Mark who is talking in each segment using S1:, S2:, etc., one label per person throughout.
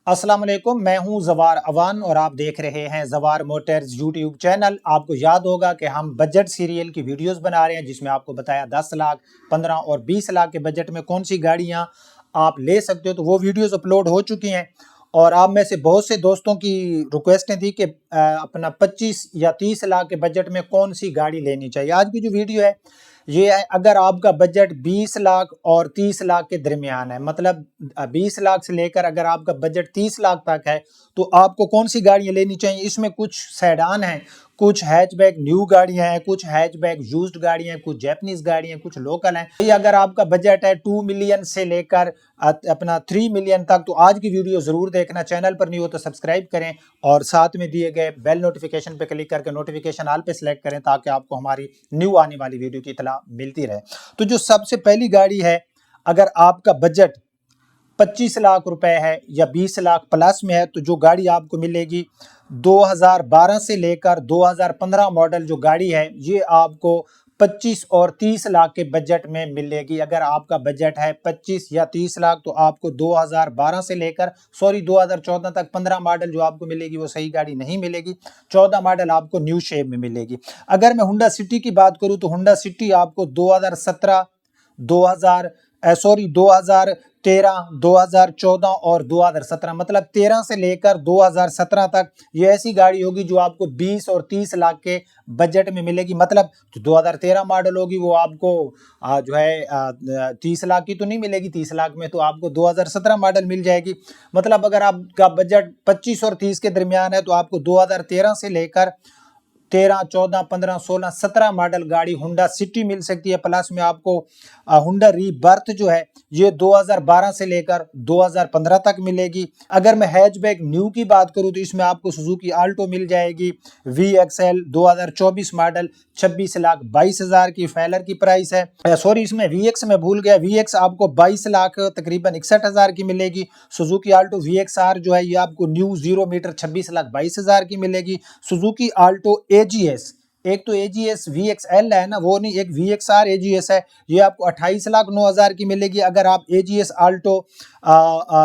S1: अस्सलाम वालेकुम, मैं हूं जवार अवान और आप देख रहे हैं जवार मोटर्स यूट्यूब चैनल। आपको याद होगा कि हम बजट सीरियल की वीडियोस बना रहे हैं जिसमें आपको बताया 10 लाख 15 और 20 लाख के बजट में कौन सी गाड़ियां आप ले सकते हो। तो वो वीडियोस अपलोड हो चुकी हैं और आप में से बहुत से दोस्तों की रिक्वेस्टें थी कि अपना 25 या 30 लाख के बजट में कौन सी गाड़ी लेनी चाहिए। आज की जो वीडियो है ये है, अगर आपका बजट 20 लाख और 30 लाख के दरमियान है, मतलब 20 लाख से लेकर अगर आपका बजट 30 लाख तक है तो आपको कौन सी गाड़ियां लेनी चाहिए। इसमें कुछ सेडान हैं, कुछ हैचबैक न्यू गाड़ियां हैं, कुछ हैचबैक यूज्ड गाड़ियां हैं, कुछ जापानीज गाड़ियां हैं, कुछ लोकल हैं। ये अगर आपका बजट है 2 मिलियन से लेकर अपना 3 मिलियन तक तो आज की वीडियो जरूर देखना। चैनल पर नहीं हो तो सब्सक्राइब करें और साथ में दिए गए बेल नोटिफिकेशन पे क्लिक करके नोटिफिकेशन ऑल पे सिलेक्ट करें ताकि आपको हमारी न्यू आने वाली वीडियो की इतला मिलती रहे। तो जो सबसे पहली गाड़ी है, अगर आपका बजट 25 लाख रुपए है या 20 लाख प्लस में है तो जो गाड़ी आपको मिलेगी 2012 से लेकर 2015 मॉडल जो गाड़ी है ये आपको 25 और 30 लाख के बजट में मिलेगी। अगर आपका बजट है 25 या 30 लाख तो आपको 2012 से लेकर 2014 तक 15 मॉडल जो आपको मिलेगी वो सही गाड़ी नहीं मिलेगी। 14 मॉडल आपको न्यू शेप में मिलेगी। अगर मैं हुंडा सिटी की बात करूं तो हुंडा सिटी आपको 2017 2013 2014 और 2017 मतलब 13 से लेकर 2017 तक ये ऐसी गाड़ी होगी जो आपको 20 और 30 लाख के बजट में मिलेगी। मतलब जो 2013 मॉडल होगी वो आपको जो है 30 लाख की तो नहीं मिलेगी, 30 लाख में तो आपको 2017 मॉडल मिल जाएगी। मतलब अगर आपका बजट 25 और 30 के दरमियान है तो आपको 2013 से लेकर 13 14 15 16 17 मॉडल गाड़ी हुंडा सिटी मिल सकती है। प्लस में आपको हुंडा रीबर्थ जो है ये 2012 से लेकर 2015 तक मिलेगी। अगर मैं हैचबैक न्यू की बात करूं तो इसमें आपको सुजुकी आल्टो मिल जाएगी VXL 2024 मॉडल 26 लाख 22 हजार की फैलर की प्राइस है। सॉरी, इसमें VX में भूल गया, VX आपको 22 लाख तकरीबन 61 हजार की मिलेगी। सुजुकी आल्टो VXR जो है ये आपको न्यू 0 मीटर 26 लाख 22 हजार की मिलेगी। सुजुकी आल्टो AGS, एक तो AGS VXL है ना, वो नहीं, एक VXR AGS है, ये आपको 28 लाख 9 हजार की मिलेगी। अगर आप AGS आल्टो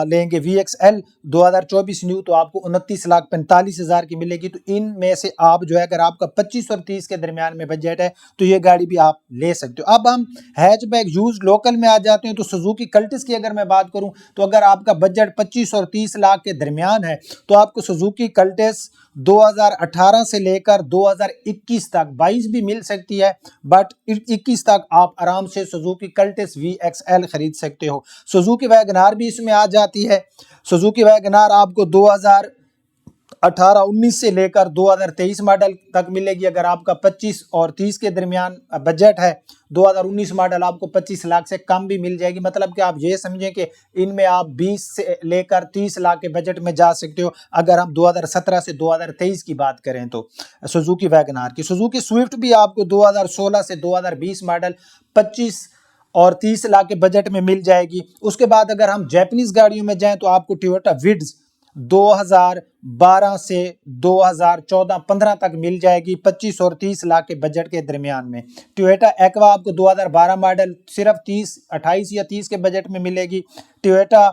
S1: लेंगे VXL 2024 न्यू तो आपको 29 लाख 45 हजार की मिलेगी। तो इनमें से आप जो है, अगर आपका 25 और 30 के दरमियान में बजट है तो ये गाड़ी भी आप ले सकते हो। अब हम हैचबैक यूज लोकल में आ जाते हैं तो सुजुकी कल्टिस की अगर मैं बात करूं तो अगर आपका बजट 25 और 30 लाख के दरमियान है तो आपको सुजुकी कल्टिस 2018 से लेकर 2021 तक 22 भी मिल सकती है, बट 21 तक आप आराम से सुजुकी कल्टिस VXL खरीद सकते हो। सुजुकी वैगनार भी इसमें आ जाती है। सुजुकी वैगनार आपको 2018-19 से लेकर 2023 मॉडल तक मिलेगी। अगर आपका 25 और 30 के दरमियान बजट है 2019 मॉडल आपको 25 लाख से कम भी मिल जाएगी। मतलब कि आप ये समझें कि इनमें आप 20 से लेकर 30 लाख के बजट में जा सकते हो। अगर हम 2017 से 2023 की बात करें तो सुजुकी वैगनार की। सुजुकी स्विफ्ट भी आपको 2016 से 2020 मॉडल 25 और 30 लाख के बजट में मिल जाएगी। उसके बाद अगर हम जापानीज गाड़ियों में जाएं तो आपको टोयोटा विड्स 2012 से 2014-15 तक मिल जाएगी 25 और 30 लाख के बजट के दरमियान में। टोयोटा एक्वा आपको 2012 मॉडल सिर्फ 28 या 30 के बजट में मिलेगी। टोयोटा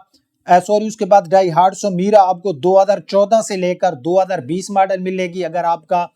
S1: उसके बाद डाई हार्डसो मीरा आपको 2014 से लेकर 2020 मॉडल मिलेगी। अगर आपका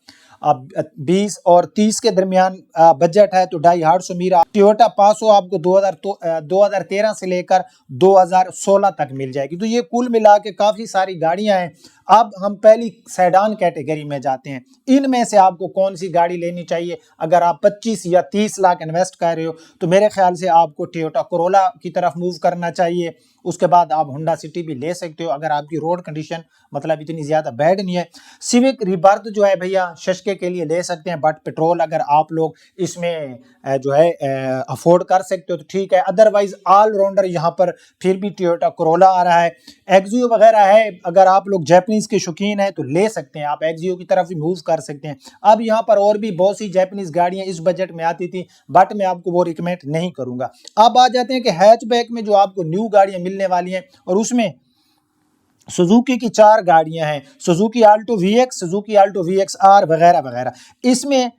S1: 20 और 30 के दरमियान बजट है तो डाई हार्डसो मीरा। टोयोटा पासो आपको 2013 से लेकर 2016 तक मिल जाएगी। तो ये कुल मिला के काफ़ी सारी गाड़ियां हैं। अब हम पहली सेडान कैटेगरी में जाते हैं। इनमें से आपको कौन सी गाड़ी लेनी चाहिए। अगर आप 25 या 30 लाख इन्वेस्ट कर रहे हो तो मेरे ख्याल से आपको टोयोटा कोरोला की तरफ मूव करना चाहिए। उसके बाद आप हुंडा सिटी भी ले सकते हो अगर आपकी रोड कंडीशन मतलब इतनी ज़्यादा बैड नहीं है। सिविक रिबर्थ जो है भैया शशके के लिए ले सकते हैं, बट पेट्रोल अगर आप लोग इसमें जो है अफोर्ड कर सकते हो तो ठीक है। अदरवाइज ऑलराउंडर यहाँ पर फिर भी टोयोटा कोरोला आ रहा है। एक्सियो वगैरह है, अगर आप लोग जापानीज के शौकीन हैं तो ले सकते हैं, आप एक्सियो की तरफ भी मूव कर सकते हैं। अब यहाँ पर और भी बहुत सी जापानीज गाड़ियाँ इस बजट में आती थी, बट मैं आपको वो रिकमेंड नहीं करूँगा। अब आ जाते हैं कि हैचबैक में जो आपको न्यू गाड़ियाँ मिलने वाली हैं और उसमें सुजुकी की 4 गाड़ियां हैं, Suzuki Alto VX, Suzuki Alto VXR वगैरह वगैरह। इसमें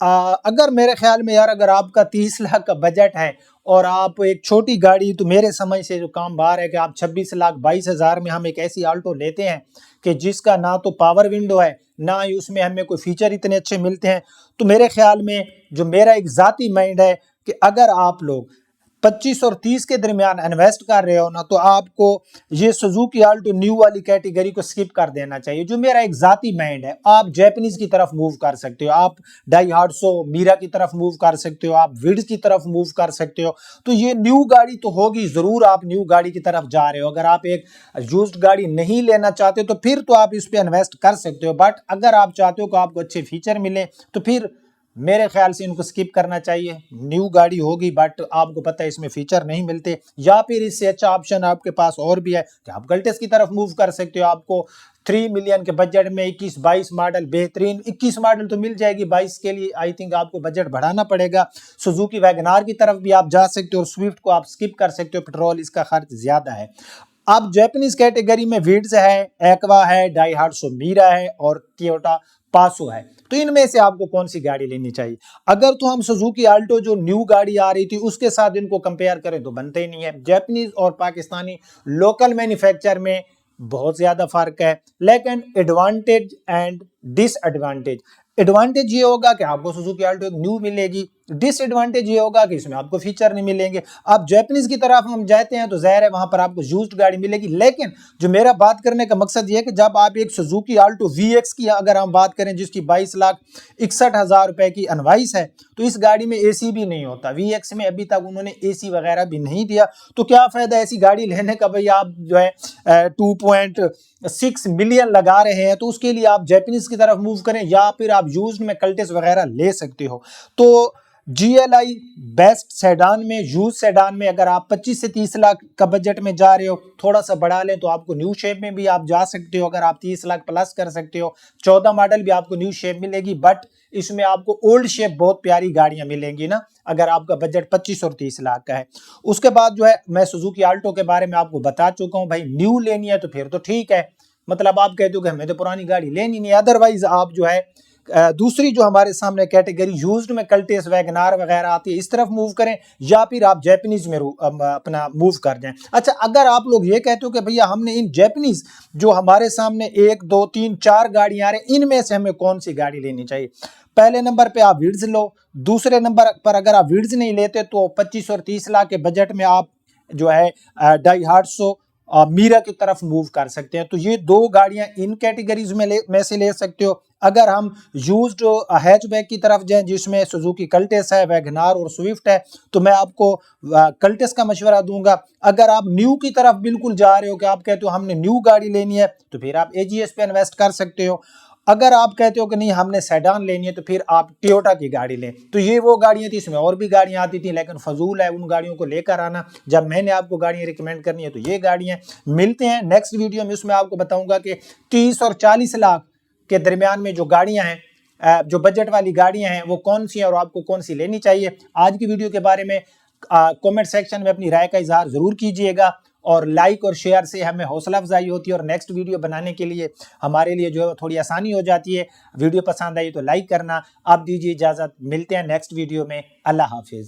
S1: अगर मेरे ख्याल में यार अगर आपका 30 लाख का बजट है और आप एक छोटी गाड़ी, तो मेरे समझ से जो काम बाहर है कि आप 26 लाख 22 हज़ार में हम एक ऐसी आल्टो लेते हैं कि जिसका ना तो पावर विंडो है, ना ही उसमें हमें कोई फीचर इतने अच्छे मिलते हैं। तो मेरे ख्याल में जो मेरा एक ज़ाती माइंड है कि अगर आप लोग 25 और 30 के दरमियान इन्वेस्ट कर रहे हो ना, तो आपको ये सुजुकी आल्टो न्यू वाली कैटेगरी को स्किप कर देना चाहिए। जो मेरा एक जाती माइंड है, आप जैपनीज की तरफ मूव कर सकते हो, आप डाइहार्डसो मीरा की तरफ मूव कर सकते हो, आप विड्स की तरफ मूव कर सकते हो। तो ये न्यू गाड़ी तो होगी ज़रूर, आप न्यू गाड़ी की तरफ जा रहे हो। अगर आप एक यूज्ड गाड़ी नहीं लेना चाहते तो फिर तो आप इस पर इन्वेस्ट कर सकते हो, बट अगर आप चाहते हो कि आपको अच्छे फीचर मिले तो फिर मेरे ख्याल से इनको स्किप करना चाहिए। न्यू गाड़ी होगी बट आपको पता है इसमें फीचर नहीं मिलते, या फिर इससे अच्छा ऑप्शन आपके पास और भी है कि आप गल्टेस की तरफ मूव कर सकते हो। आपको 3 मिलियन के बजट में 21-22 मॉडल, बेहतरीन 21 मॉडल तो मिल जाएगी, 22 के लिए आई थिंक आपको बजट बढ़ाना पड़ेगा। सुजुकी वैगनार की तरफ भी आप जा सकते हो और स्विफ्ट को आप स्किप कर सकते हो, पेट्रोल इसका खर्च ज्यादा है। अब जैपनीज कैटेगरी में विड्स है, एक्वा है, डाइहार्डसो मीरा है और टोयोटा पासो है। तो इनमें से आपको कौन सी गाड़ी लेनी चाहिए? अगर तो हम सुजुकी आल्टो जो न्यू गाड़ी आ रही थी उसके साथ इनको कंपेयर करें तो बनते ही नहीं है। जैपनीज और पाकिस्तानी लोकल मैन्युफैक्चर में बहुत ज्यादा फर्क है, लेकिन एडवांटेज एंड डिसएडवांटेज, एडवांटेज ये होगा कि आपको सुजुकी आल्टो एक न्यू मिलेगी, डिसएडवांटेज ये होगा कि इसमें आपको फीचर नहीं मिलेंगे। अब जैपनीज की तरफ हम जाते हैं तो जाहिर है वहां पर आपको यूज्ड गाड़ी मिलेगी, लेकिन जो मेरा बात करने का मकसद ये है कि जब आप एक सुजुकी आल्टो VX की अगर हम बात करें जिसकी 22,61,000 रुपए की अनवाइस है, तो इस गाड़ी में AC भी नहीं होता। VX में अभी तक उन्होंने AC वगैरह भी नहीं दिया, तो क्या फायदा ऐसी गाड़ी लेने का भाई। आप जो है 2.6 मिलियन लगा रहे हैं, तो उसके लिए आप जैपनीज की तरफ मूव करें या फिर आप यूज्ड में कल्टेस वगैरह ले सकते हो। तो GLI बेस्ट सेडान में, यूज सेडान में अगर आप 25 से 30 लाख का बजट में जा रहे हो, थोड़ा सा बढ़ा लें तो आपको न्यू शेप में भी आप जा सकते हो। अगर आप 30 लाख प्लस कर सकते हो, 14 मॉडल भी आपको न्यू शेप मिलेगी, बट इसमें आपको ओल्ड शेप बहुत प्यारी गाड़ियां मिलेंगी ना, अगर आपका बजट 25 और 30 लाख का है। उसके बाद जो है मैं सुजुकी आल्टो के बारे में आपको बता चुका हूं। भाई न्यू लेनी है तो फिर तो ठीक है, मतलब आप कहते हो कि हमें तो पुरानी गाड़ी लेनी नहीं, अदरवाइज आप जो है दूसरी जो हमारे सामने कैटेगरी यूज्ड में कल्टेस वैगनार वगैरह आती है, इस तरफ मूव करें, या फिर आप जैपनीज में अपना मूव कर जाएं। अच्छा, अगर आप लोग ये कहते हो कि भैया हमने इन जैपनीज जो हमारे सामने 1 2 3 4 गाड़ियां आ रही, इनमें से हमें कौन सी गाड़ी लेनी चाहिए? पहले नंबर पे आप विड्स लो, दूसरे नंबर पर अगर आप विड्स नहीं लेते तो 25 और 30 लाख के बजट में आप जो है डाइहार्डसो मीरा की तरफ मूव कर सकते हैं। तो ये दो गाड़ियां इन कैटेगरीज में से ले सकते हो। अगर हम यूज्ड हैचबैक की तरफ जाएं जिसमें सुजुकी कल्टेस है, वैगनार और स्विफ्ट है, तो मैं आपको कल्टेस का मशवरा दूंगा। अगर आप न्यू की तरफ बिल्कुल जा रहे हो कि आप कहते हो हमने न्यू गाड़ी लेनी है, तो फिर आप AGS पे इन्वेस्ट कर सकते हो। अगर आप कहते हो कि नहीं हमने सेडान लेनी है, तो फिर आप टोयोटा की गाड़ी लें। तो ये वो गाड़ियां थी, इसमें और भी गाड़ियां आती थी, लेकिन फजूल है उन गाड़ियों को लेकर आना। जब मैंने आपको गाड़ियां रिकमेंड करनी है तो ये गाड़ियां मिलते हैं नेक्स्ट वीडियो में। उसमें आपको बताऊंगा कि 30 और 40 लाख के दरमियान में जो गाड़ियां हैं, जो बजट वाली गाड़ियां हैं, वो कौन सी हैं और आपको कौन सी लेनी चाहिए। आज की वीडियो के बारे में कमेंट सेक्शन में अपनी राय का इजहार जरूर कीजिएगा, और लाइक और शेयर से हमें हौसला अफजाई होती है और नेक्स्ट वीडियो बनाने के लिए हमारे लिए जो है थोड़ी आसानी हो जाती है। वीडियो पसंद आई तो लाइक करना। आप दीजिए इजाज़त, मिलते हैं नेक्स्ट वीडियो में। अल्लाह हाफिज़।